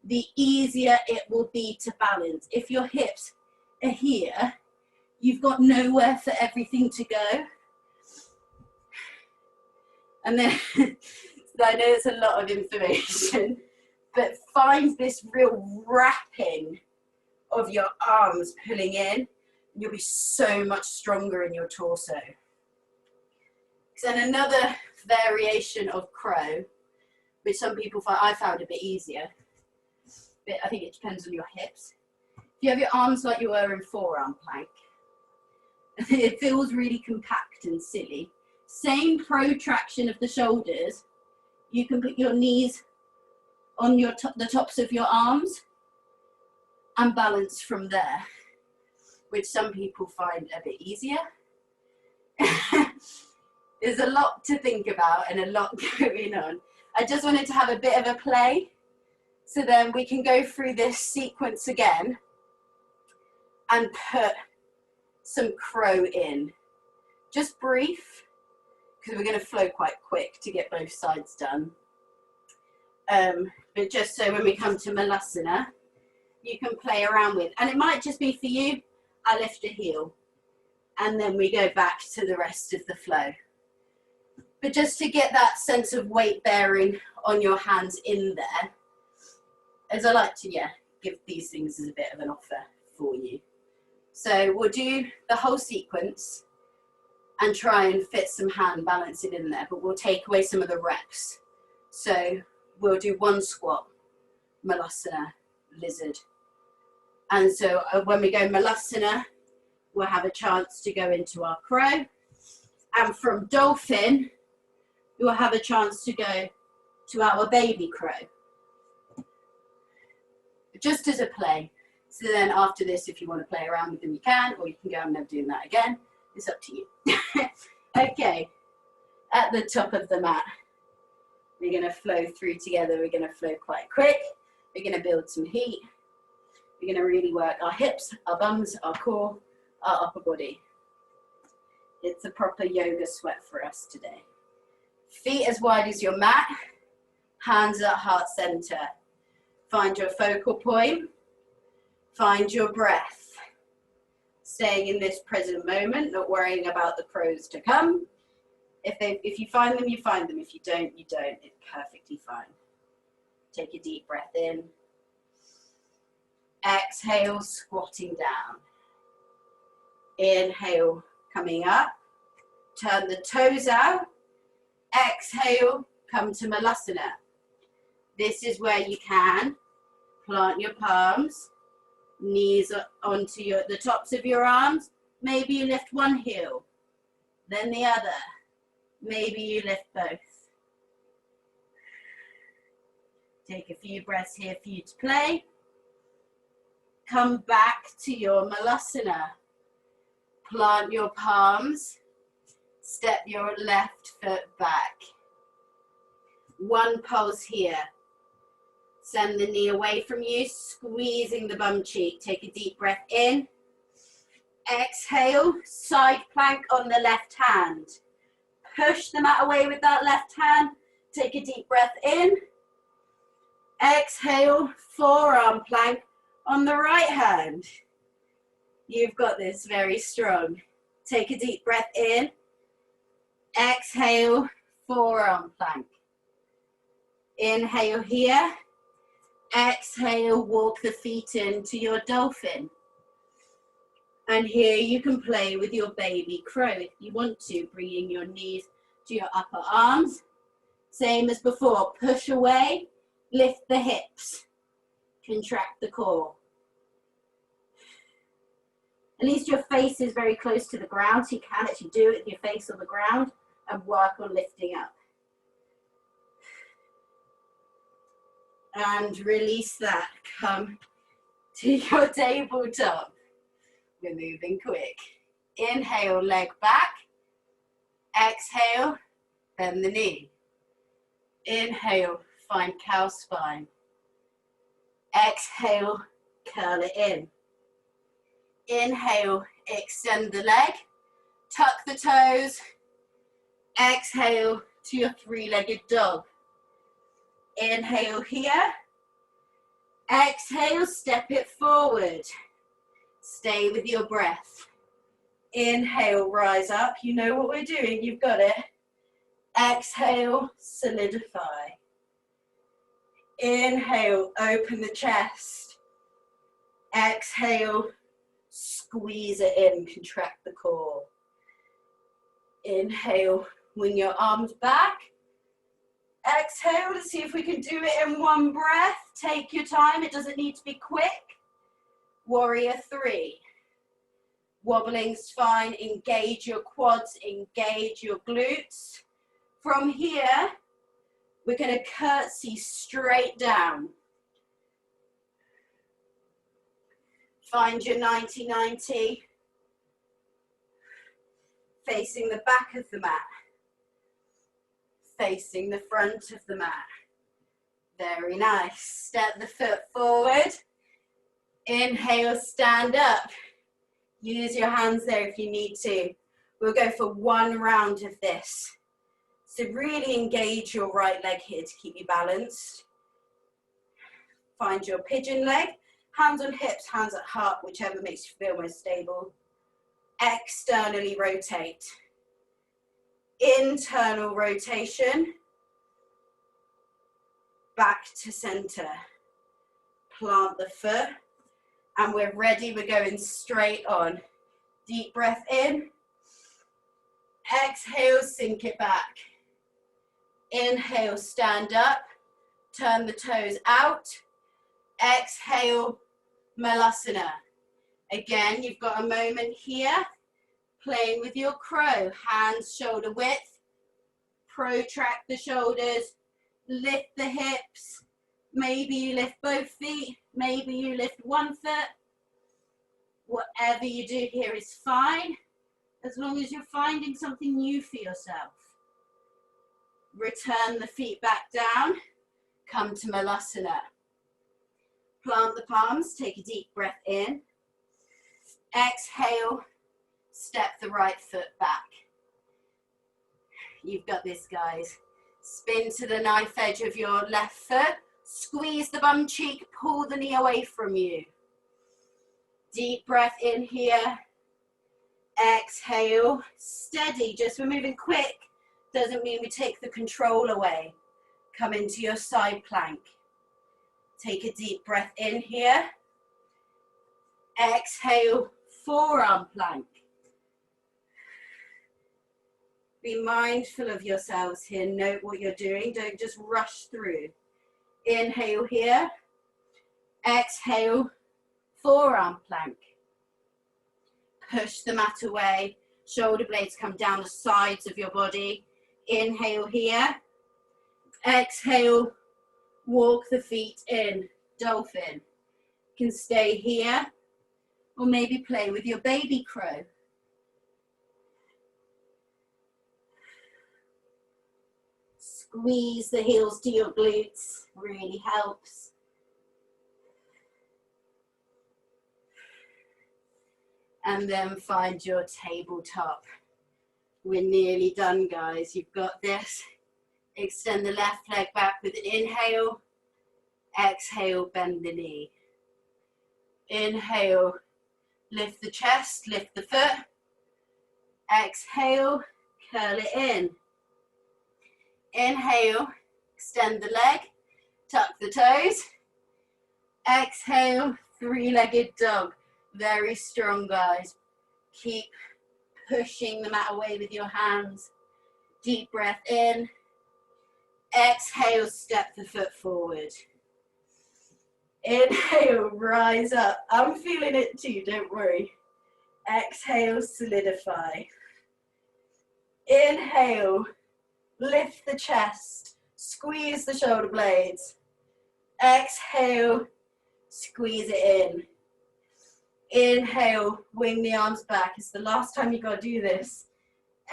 [SPEAKER 1] the easier it will be to balance. If your hips are here, you've got nowhere for everything to go. And then, I know it's a lot of information, but find this real wrapping of your arms pulling in, and you'll be so much stronger in your torso. Then another variation of crow, which some people find, I found a bit easier, but I think it depends on your hips. If you have your arms like you were in forearm plank, it feels really compact and silly. Same protraction of the shoulders. You can put your knees on your the tops of your arms and balance from there, which some people find a bit easier. There's a lot to think about and a lot going on. I just wanted to have a bit of a play, so then we can go through this sequence again and put some crow in. Just brief, because we're going to flow quite quick to get both sides done. But just so when we come to Malasana, you can play around with, and it might just be for you, I lift a heel, and then we go back to the rest of the flow. But just to get that sense of weight bearing on your hands in there, as I like to, give these things as a bit of an offer for you. So we'll do the whole sequence and try and fit some hand balancing in there, but we'll take away some of the reps. So we'll do one squat, Malasana, lizard. And so when we go Malasana, we'll have a chance to go into our crow. And from dolphin, we'll have a chance to go to our baby crow. Just as a play. So then after this, if you want to play around with them, you can, or you can go, I'm never doing that again. It's up to you. Okay, at the top of the mat, we're going to flow through together. We're going to flow quite quick. We're going to build some heat. We're going to really work our hips, our bums, our core, our upper body. It's a proper yoga sweat for us today. Feet as wide as your mat, hands at heart center. Find your focal point, find your breath. Staying in this present moment, not worrying about the pros to come. If you find them, you find them. If you don't, you don't. It's perfectly fine. Take a deep breath in. Exhale, squatting down. Inhale, coming up. Turn the toes out. Exhale, come to Malasana. This is where you can plant your palms, knees onto the tops of your arms. Maybe you lift one heel, then the other. Maybe you lift both. Take a few breaths here for you to play. Come back to your Malasana. Plant your palms. Step your left foot back. One pulse here. Send the knee away from you, squeezing the bum cheek. Take a deep breath in. Exhale, side plank on the left hand. Push the mat away with that left hand. Take a deep breath in. Exhale, forearm plank on the right hand. You've got this, very strong. Take a deep breath in. Exhale, forearm plank. Inhale here. Exhale, walk the feet into your dolphin. And here you can play with your baby crow if you want to, bringing your knees to your upper arms. Same as before, push away, lift the hips, contract the core. At least your face is very close to the ground, so you can actually do it with your face on the ground and work on lifting up. And release that. Come to your tabletop. We're moving quick. Inhale, leg back. Exhale, bend the knee. Inhale, find cow spine. Exhale, curl it in. Inhale, extend the leg. Tuck the toes. Exhale to your three-legged dog. Inhale here. Exhale, step it forward. Stay with your breath. Inhale, rise up. You know what we're doing. You've got it. Exhale, solidify. Inhale, open the chest. Exhale, squeeze it in, contract the core. Inhale, wing your arms back. Exhale, let's see if we can do it in one breath. Take your time, it doesn't need to be quick. Warrior 3. Wobbling's fine, engage your quads, engage your glutes. From here, we're gonna curtsy straight down. Find your 90-90, facing the back of the mat. Facing the front of the mat. Very nice. Step the foot forward. Inhale, stand up. Use your hands there if you need to. We'll go for one round of this. So really engage your right leg here to keep you balanced. Find your pigeon leg. Hands on hips, hands at heart, whichever makes you feel most stable. Externally rotate. Internal rotation, back to center. Plant the foot, and we're ready. We're going straight on. Deep breath in. Exhale, sink it back. Inhale, stand up. Turn the toes out. Exhale, Malasana. Again, you've got a moment here. Playing with your crow, hands shoulder width, protract the shoulders, lift the hips, maybe you lift both feet, maybe you lift one foot. Whatever you do here is fine, as long as you're finding something new for yourself. Return the feet back down, come to Malasana. Plant the palms, take a deep breath in, exhale, step the right foot back. You've got this, guys. Spin to the knife edge of your left foot. Squeeze the bum cheek, pull the knee away from you. Deep breath in here. Exhale, steady, just we're moving quick. Doesn't mean we take the control away. Come into your side plank. Take a deep breath in here. Exhale, forearm plank. Be mindful of yourselves here. Note what you're doing. Don't just rush through. Inhale here. Exhale, forearm plank. Push the mat away. Shoulder blades come down the sides of your body. Inhale here. Exhale, walk the feet in. Dolphin. You can stay here or maybe play with your baby crow. Squeeze the heels to your glutes, really helps. And then find your tabletop. We're nearly done, guys. You've got this. Extend the left leg back with an inhale. Exhale, bend the knee. Inhale, lift the chest, lift the foot. Exhale, curl it in. Inhale, extend the leg, tuck the toes. Exhale, three-legged dog. Very strong, guys. Keep pushing the mat away with your hands. Deep breath in. Exhale, step the foot forward. Inhale, rise up. I'm feeling it too, don't worry. Exhale, solidify. Inhale, lift the chest. Squeeze the shoulder blades. Exhale, squeeze it in. Inhale, wing the arms back. It's the last time you got to do this.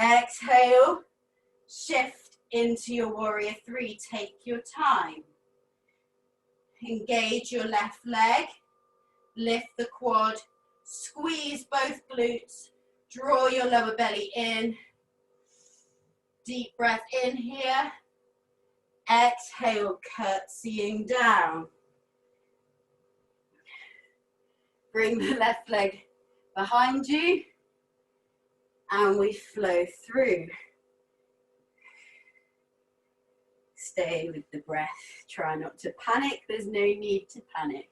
[SPEAKER 1] Exhale, shift into your warrior three. Take your time. Engage your left leg. Lift the quad. Squeeze both glutes. Draw your lower belly in. Deep breath in here. Exhale, curtsying down. Bring the left leg behind you and we flow through. Stay with the breath. Try not to panic. There's no need to panic.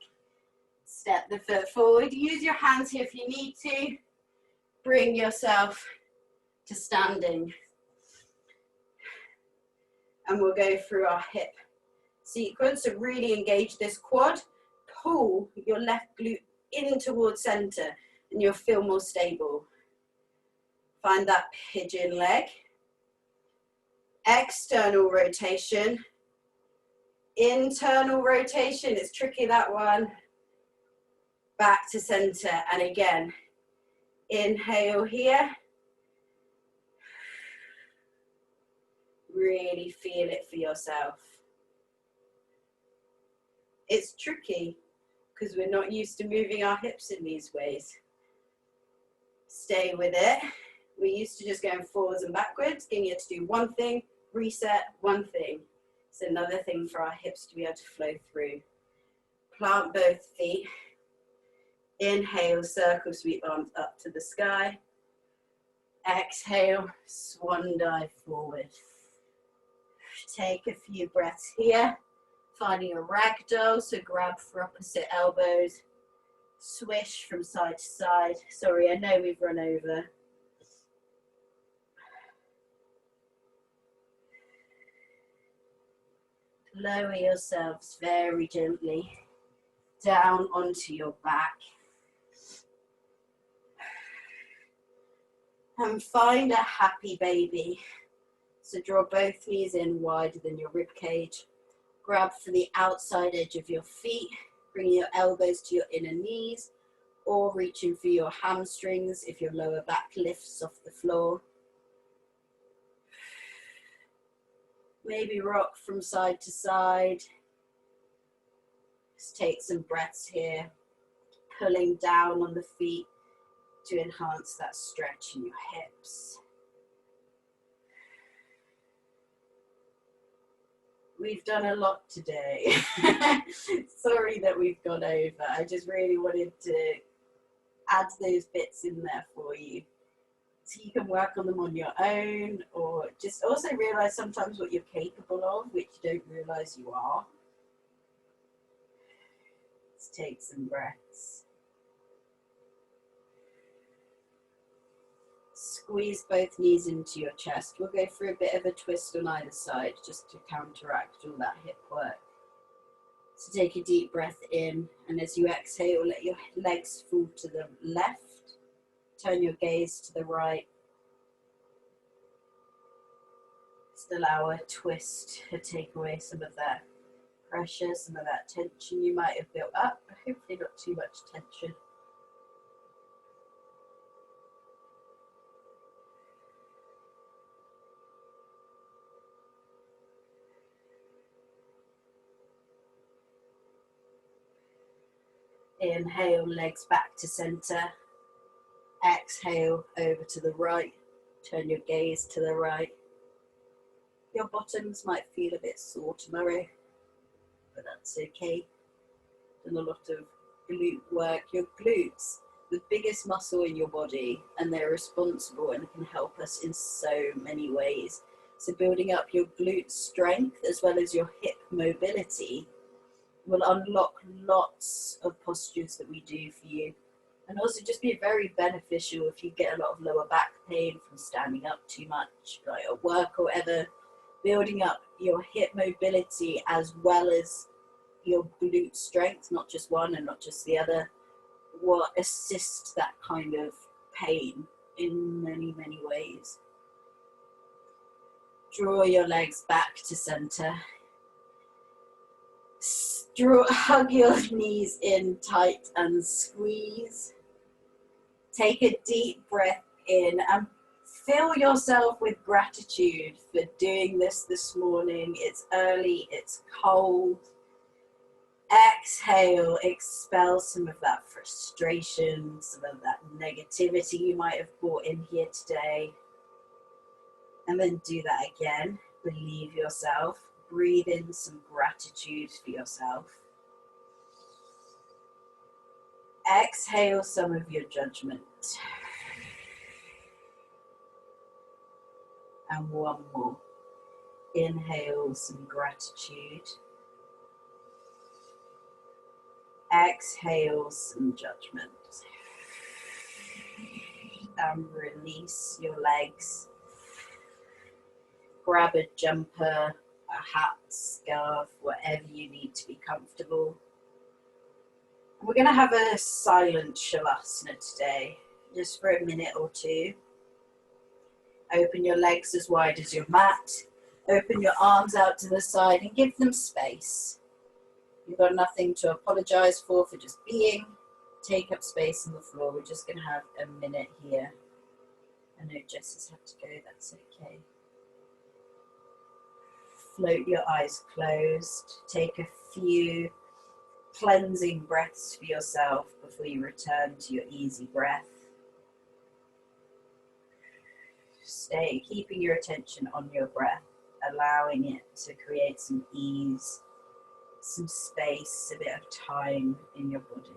[SPEAKER 1] Step the foot forward. Use your hands here if you need to. Bring yourself to standing. And we'll go through our hip sequence. So really engage this quad. Pull your left glute in towards center and you'll feel more stable. Find that pigeon leg. External rotation. Internal rotation. It's tricky, that one. Back to center. And again, inhale here. Really feel it for yourself. It's tricky because we're not used to moving our hips in these ways. Stay with it. We're used to just going forwards and backwards, getting it to do one thing, reset, one thing. It's another thing for our hips to be able to flow through. Plant both feet. Inhale, circle, sweep arms up to the sky. Exhale, swan dive forward. Take a few breaths here. Finding a ragdoll, so grab for opposite elbows. Swish from side to side. Sorry, I know we've run over. Lower yourselves very gently down onto your back. And find a happy baby. So draw both knees in wider than your rib cage. Grab for the outside edge of your feet. Bring your elbows to your inner knees or reaching for your hamstrings if your lower back lifts off the floor. Maybe rock from side to side. Just take some breaths here. Pulling down on the feet to enhance that stretch in your hips. We've done a lot today. Sorry that we've gone over. I just really wanted to add those bits in there for you. So you can work on them on your own, or just also realize sometimes what you're capable of, which you don't realize you are. Let's take some breaths. Squeeze both knees into your chest. We'll go for a bit of a twist on either side just to counteract all that hip work. So take a deep breath in, and as you exhale, let your legs fall to the left. Turn your gaze to the right. Just allow a twist to take away some of that pressure, some of that tension you might have built up. Hopefully not too much tension. Inhale, legs back to center. Exhale, over to the right. Turn your gaze to the right. Your bottoms might feel a bit sore tomorrow, but that's okay. Done a lot of glute work. Your glutes, the biggest muscle in your body, and they're responsible and can help us in so many ways. So building up your glute strength as well as your hip mobility will unlock lots of postures that we do for you, and also just be very beneficial if you get a lot of lower back pain from standing up too much, like at work or whatever. Building up your hip mobility as well as your glute strength, not just one and not just the other, will assist that kind of pain in many, many ways. Draw your legs back to center. Hug your knees in tight and squeeze. Take a deep breath in and fill yourself with gratitude for doing this morning. It's early, it's cold. Exhale, expel some of that frustration, some of that negativity you might have brought in here today. And then do that again. Believe yourself. Breathe in some gratitude for yourself. Exhale some of your judgment. And one more. Inhale some gratitude. Exhale some judgment. And release your legs. Grab a jumper, a hat, scarf, whatever you need to be comfortable. We're going to have a silent Shavasana today, just for a minute or two. Open your legs as wide as your mat. Open your arms out to the side and give them space. You've got nothing to apologize for just being. Take up space on the floor. We're just going to have a minute here. I know Jess has had to go, that's okay. Float your eyes closed. Take a few cleansing breaths for yourself before you return to your easy breath. Stay, keeping your attention on your breath, allowing it to create some ease, some space, a bit of time in your body.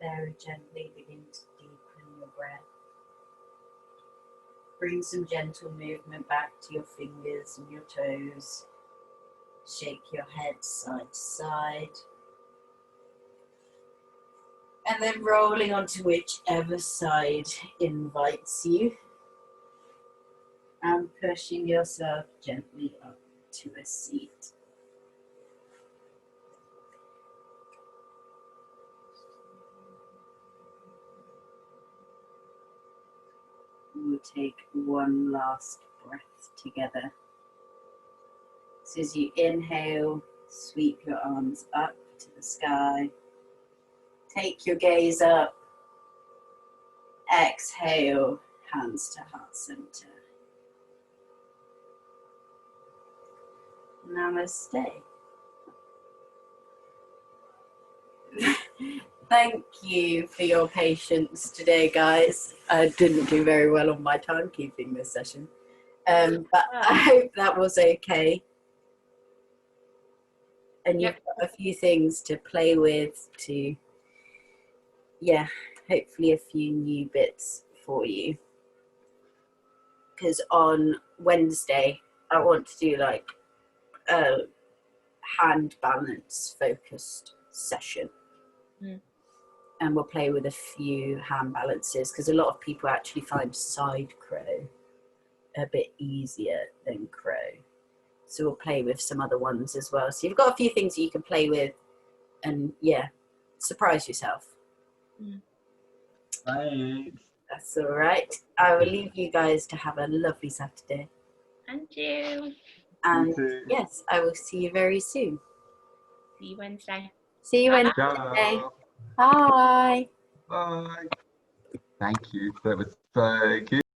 [SPEAKER 1] Very gently begin to deepen your breath. Bring some gentle movement back to your fingers and your toes. Shake your head side to side. And then rolling onto whichever side invites you. And pushing yourself gently up to a seat. take one last breath together. So as you inhale, sweep your arms up to the sky. Take your gaze up. Exhale, hands to heart center. Namaste. Thank you for your patience today, guys. I didn't do very well on my timekeeping this session, but I hope that was okay. And you've got a few things to play with to, yeah, hopefully a few new bits for you. Because on Wednesday, I want to do like a hand balance focused session. And we'll play with a few hand balances because a lot of people actually find side crow a bit easier than crow. So we'll play with some other ones as well. So you've got a few things that you can play with and yeah, surprise yourself.
[SPEAKER 2] Thanks.
[SPEAKER 1] That's all right. I will leave you guys to have a lovely Saturday.
[SPEAKER 3] And you.
[SPEAKER 1] And yes, I will see you very soon.
[SPEAKER 3] See you Wednesday.
[SPEAKER 1] See you Wednesday.
[SPEAKER 2] Ciao.
[SPEAKER 1] Bye.
[SPEAKER 2] Bye. Thank you. That was so good.